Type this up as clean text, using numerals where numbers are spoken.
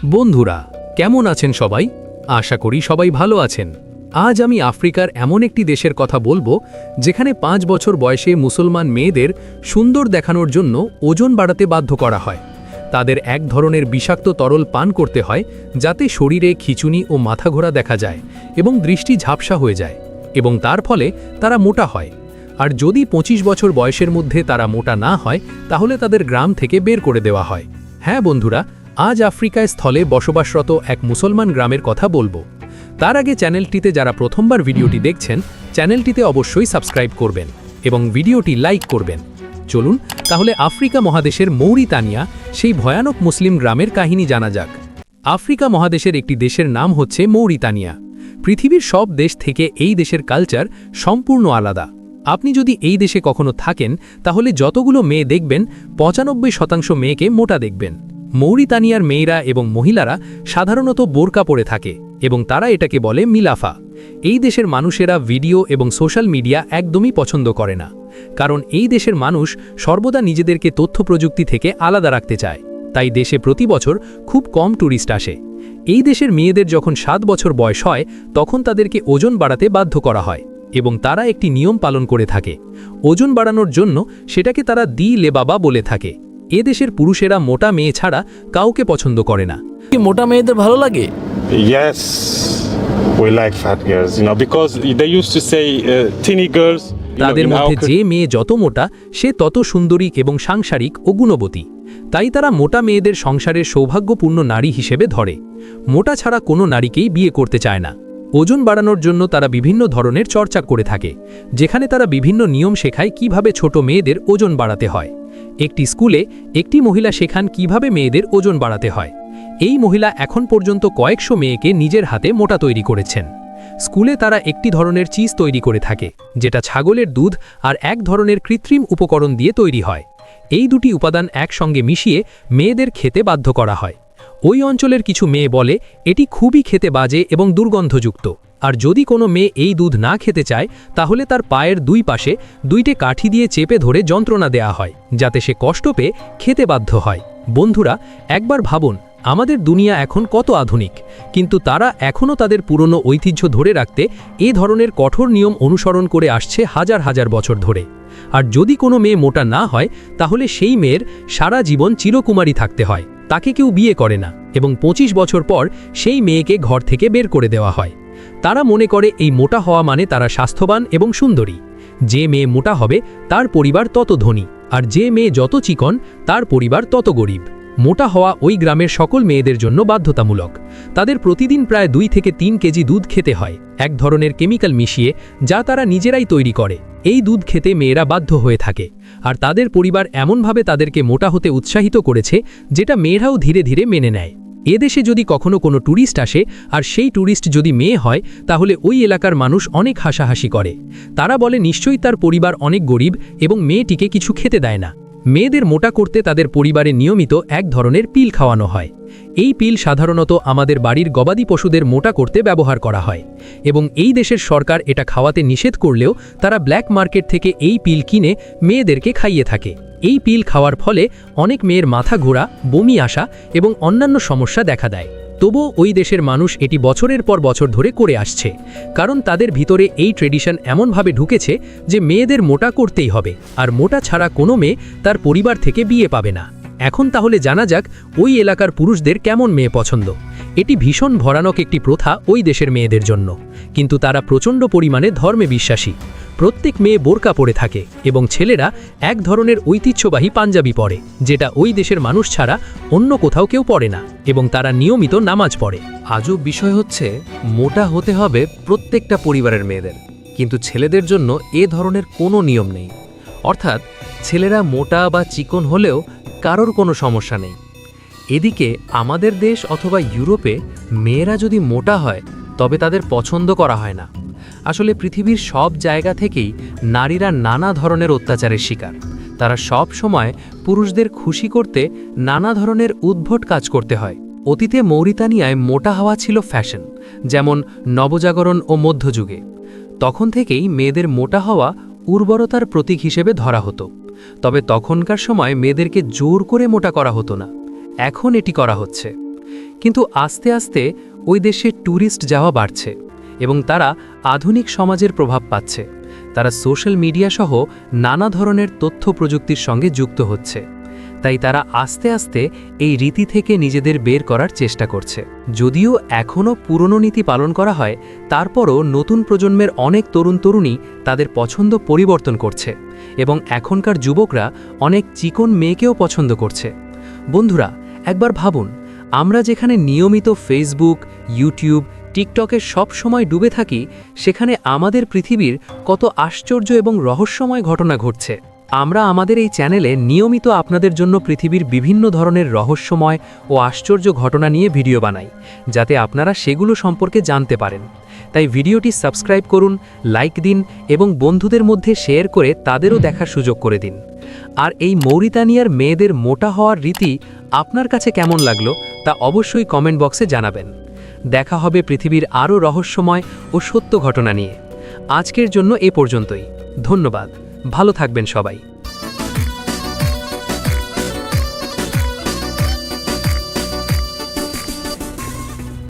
বন্ধুরা কেমন আছেন সবাই? আশা করি সবাই ভালো আছেন। আজ আমি আফ্রিকার এমন একটি দেশের কথা বলবো যেখানে 5 বছর বয়সে মুসলমান মেয়েদের সুন্দর দেখানোর জন্য ওজন বাড়াতে বাধ্য করা হয়। তাদের এক ধরনের বিষাক্ত তরল পান করতে হয় যাতে শরীরে খিঁচুনি ও মাথা ঘোরা দেখা যায় এবং দৃষ্টি ঝাপসা হয়ে যায়, এবং তার ফলে তারা মোটা হয়। আর যদি 25 বছর বয়সের মধ্যে তারা মোটা না হয় তাহলে তাদের গ্রাম থেকে বের করে দেওয়া হয়। হ্যাঁ বন্ধুরা, আজ আফ্রিকায় স্থলে বসবাসরত এক মুসলমান গ্রামের কথা বলবো। তার আগে চ্যানেলটিতে যারা প্রথমবার ভিডিওটি দেখছেন, চ্যানেলটিতে অবশ্যই সাবস্ক্রাইব করবেন এবং ভিডিওটি লাইক করবেন। চলুন তাহলে আফ্রিকা মহাদেশের মৌরিতানিয়া সেই ভয়ানক মুসলিম গ্রামের কাহিনী জানা যাক। আফ্রিকা মহাদেশের একটি দেশের নাম হচ্ছে মৌরিতানিয়া। পৃথিবীর সব দেশ থেকে এই দেশের কালচার সম্পূর্ণ আলাদা। আপনি যদি এই দেশে কখনো থাকেন তাহলে যতগুলো মেয়ে দেখবেন 95% মেয়েকে মোটা দেখবেন। মৌরিতানিয়ার মেয়েরা এবং মহিলারা সাধারণত বোরকা পরে থাকে এবং তারা এটাকে বলে মিলাফা। এই দেশের মানুষেরা ভিডিও এবং সোশ্যাল মিডিয়া একদমই পছন্দ করে না, কারণ এই দেশের মানুষ সর্বদা নিজেদেরকে তথ্য প্রযুক্তি থেকে আলাদা রাখতে চায়। তাই দেশে প্রতি বছর খুব কম ট্যুরিস্ট আসে। এই দেশের মেয়েদের যখন 7 বছর বয়স হয় তখন তাদেরকে ওজন বাড়াতে বাধ্য করা হয় এবং তারা একটি নিয়ম পালন করে থাকে। ওজন বাড়ানোর জন্য সেটাকে তারা দি লেবাবা বলে থাকে। এ দেশের পুরুষেরা মোটা মেয়ে ছাড়া কাউকে পছন্দ করে না। কি মোটা মেয়েদের ভালো লাগে? Yes, we like fat girls, because they used to say tiny girls. তাদের মধ্যে যে মেয়ে যত মোটা সে তত সুন্দরী এবং সাংসারিক ও গুণবতী। তাই তারা মোটা মেয়েদের সংসারের সৌভাগ্যপূর্ণ নারী হিসেবে ধরে। মোটা ছাড়া কোনো নারীকেই বিয়ে করতে চায় না। ওজন বাড়ানোর জন্য তারা বিভিন্ন ধরনের চর্চা করে থাকে, যেখানে তারা বিভিন্ন নিয়ম শেখায় কিভাবে ছোট মেয়েদের ওজন বাড়াতে হয়। একটি স্কুলে একটি মহিলা শেখান কিভাবে মেয়েদের ওজন বাড়াতে হয়। এই মহিলা এখন পর্যন্ত কয়েকশো মেয়েকে নিজের হাতে মোটা তৈরি করেছেন। স্কুলে তারা একটি ধরনের চিজ তৈরি করে থাকে যেটা ছাগলের দুধ আর এক ধরনের কৃত্রিম উপকরণ দিয়ে তৈরি হয়। এই দুটি উপাদান একসঙ্গে মিশিয়ে মেয়েদের খেতে বাধ্য করা হয়। ওই অঞ্চলের কিছু মেয়ে বলে এটি খুবই খেতে বাজে এবং দুর্গন্ধযুক্ত, আর যদি কোনো মেয়ে এই দুধ না খেতে চায় তাহলে তার পায়ের দুই পাশে 2টে কাঠি দিয়ে চেপে ধরে যন্ত্রণা দেয়া হয় যাতে সে কষ্ট পেয়ে খেতে বাধ্য হয়। বন্ধুরা, একবার ভাবুন, আমাদের দুনিয়া এখন কত আধুনিক, কিন্তু তারা এখনও তাদের পুরনো ঐতিহ্য ধরে রাখতে এ ধরনের কঠোর নিয়ম অনুসরণ করে আসছে হাজার হাজার বছর ধরে। আর যদি কোনো মেয়ে মোটা না হয় তাহলে সেই মেয়ের সারা জীবন চিরকুমারী থাকতে হয়। তাকে কেউ বিয়ে করে না এবং 25 বছর পর সেই মেয়েকে ঘর থেকে বের করে দেওয়া হয়। তারা মনে করে এই মোটা হওয়া মানে তারা স্বাস্থ্যবান এবং সুন্দরী। যে মেয়ে মোটা হবে তার পরিবার তত ধনী, আর যে মেয়ে যত চিকন তার পরিবার তত গরিব। মোটা হওয়া ওই গ্রামের সকল মেয়েদের জন্য বাধ্যতামূলক। তাদের প্রতিদিন প্রায় 2 থেকে 3 কেজি দুধ খেতে হয়, এক ধরনের কেমিক্যাল মিশিয়ে যা তারা নিজেরাই তৈরি করে। এই দুধ খেতে মেয়েরা বাধ্য হয়ে থাকে, আর তাদের পরিবার এমনভাবে তাদেরকে মোটা হতে উৎসাহিত করেছে যেটা মেয়েরাও ধীরে ধীরে মেনে নেয়। এদেশে যদি কখনো কোনো ট্যুরিস্ট আসে আর সেই ট্যুরিস্ট যদি মেয়ে হয় তাহলে ওই এলাকার মানুষ অনেক হাসাহাসি করে। তারা বলে নিশ্চয়ই তার পরিবার অনেক গরিব এবং মেয়েটিকে কিছু খেতে দেয় না। মেয়েদের মোটা করতে তাদের পরিবারে নিয়মিত এক ধরনের পিল খাওয়ানো হয়। এই পিল সাধারণত আমাদের বাড়ির গবাদি পশুদের মোটা করতে ব্যবহার করা হয়, এবং এই দেশের সরকার এটা খাওয়াতে নিষেধ করলেও তারা ব্ল্যাক মার্কেট থেকে এই পিল কিনে মেয়েদেরকে খাইয়ে থাকে। এই পিল খাওয়ার ফলে অনেক মেয়ের মাথা ঘোরা, বমি আসা এবং অন্যান্য সমস্যা দেখা দেয়। তবুও ওই দেশের মানুষ এটি বছরের পর বছর ধরে করে আসছে, কারণ তাদের ভিতরে এই ট্রেডিশন এমনভাবে ঢুকেছে যে মেয়েদের মোটা করতেই হবে, আর মোটা ছাড়া কোনো মেয়ে তার পরিবার থেকে বিয়ে পাবে না। এখন তাহলে জানা যাক ওই এলাকার পুরুষদের কেমন মেয়ে পছন্দ। এটি ভীষণ ভয়ানক একটি প্রথা ওই দেশের মেয়েদের জন্য, কিন্তু তারা প্রচণ্ড পরিমাণে ধর্মে বিশ্বাসী। প্রত্যেক মেয়ে বোরকা পরে থাকে এবং ছেলেরা এক ধরনের ঐতিহ্যবাহী পাঞ্জাবি পরে, যেটা ওই দেশের মানুষ ছাড়া অন্য কোথাও কেউ পরে না, এবং তারা নিয়মিত নামাজ পড়ে। আজব বিষয় হচ্ছে, মোটা হতে হবে প্রত্যেকটা পরিবারের মেয়েদের, কিন্তু ছেলেদের জন্য এ ধরনের কোনো নিয়ম নেই। অর্থাৎ ছেলেরা মোটা বা চিকন হলেও কারোর কোনো সমস্যা নেই। এদিকে আমাদের দেশ অথবা ইউরোপে মেয়েরা যদি মোটা হয় তবে তাদের পছন্দ করা হয় না। আসলে পৃথিবীর সব জায়গা থেকেই নারীরা নানা ধরনের অত্যাচারের শিকার। তারা সব সময় পুরুষদের খুশি করতে নানা ধরনের উদ্ভট কাজ করতে হয়। অতীতে মৌরিতানিয়ায় মোটা হওয়া ছিল ফ্যাশন, যেমন নবজাগরণ ও মধ্যযুগে। তখন থেকেই মেয়েদের মোটা হওয়া উর্বরতার প্রতীক হিসেবে ধরা হতো। তবে তখনকার সময় মেয়েদেরকে জোর করে মোটা করা হতো না, এখন এটি করা হচ্ছে। কিন্তু আস্তে আস্তে ওই দেশে ট্যুরিস্ট যাওয়া বাড়ছে এবং তারা আধুনিক সমাজের প্রভাব পাচ্ছে। তারা সোশ্যাল মিডিয়া সহ নানা ধরনের তথ্য প্রযুক্তির সঙ্গে যুক্ত হচ্ছে। তাই তারা আস্তে আস্তে এই রীতি থেকে নিজেদের বের করার চেষ্টা করছে। যদিও এখনও পুরনো নীতি পালন করা হয়, তারপরও নতুন প্রজন্মের অনেক তরুণ-তরুণী তাদের পছন্দ পরিবর্তন করছে এবং এখনকার যুবকরা অনেক চিকন মেয়েকেও পছন্দ করছে। বন্ধুরা, একবার ভাবুন, আমরা যেখানে নিয়মিত ফেসবুক, ইউটিউব, টিকটকে সব সময় ডুবে থাকি, সেখানে আমাদের পৃথিবীর কত আশ্চর্য এবং রহস্যময় ঘটনা ঘটছে। আমরা আমাদের এই চ্যানেলে নিয়মিত আপনাদের জন্য পৃথিবীর বিভিন্ন ধরনের রহস্যময় ও আশ্চর্য ঘটনা নিয়ে ভিডিও বানাই, যাতে আপনারা সেগুলো সম্পর্কে জানতে পারেন। তাই ভিডিওটি সাবস্ক্রাইব করুন, লাইক দিন এবং বন্ধুদের মধ্যে শেয়ার করে তাদেরও দেখার সুযোগ করে দিন। আর এই মৌরিতানিয়ার মেয়েদের মোটা হওয়ার রীতি আপনার কাছে কেমন লাগলো তা অবশ্যই কমেন্ট বক্সে জানাবেন। দেখা হবে পৃথিবীর আরও রহস্যময় ও সত্য ঘটনা নিয়ে। আজকের জন্য এ পর্যন্তই। ধন্যবাদ। ভালো থাকবেন সবাই।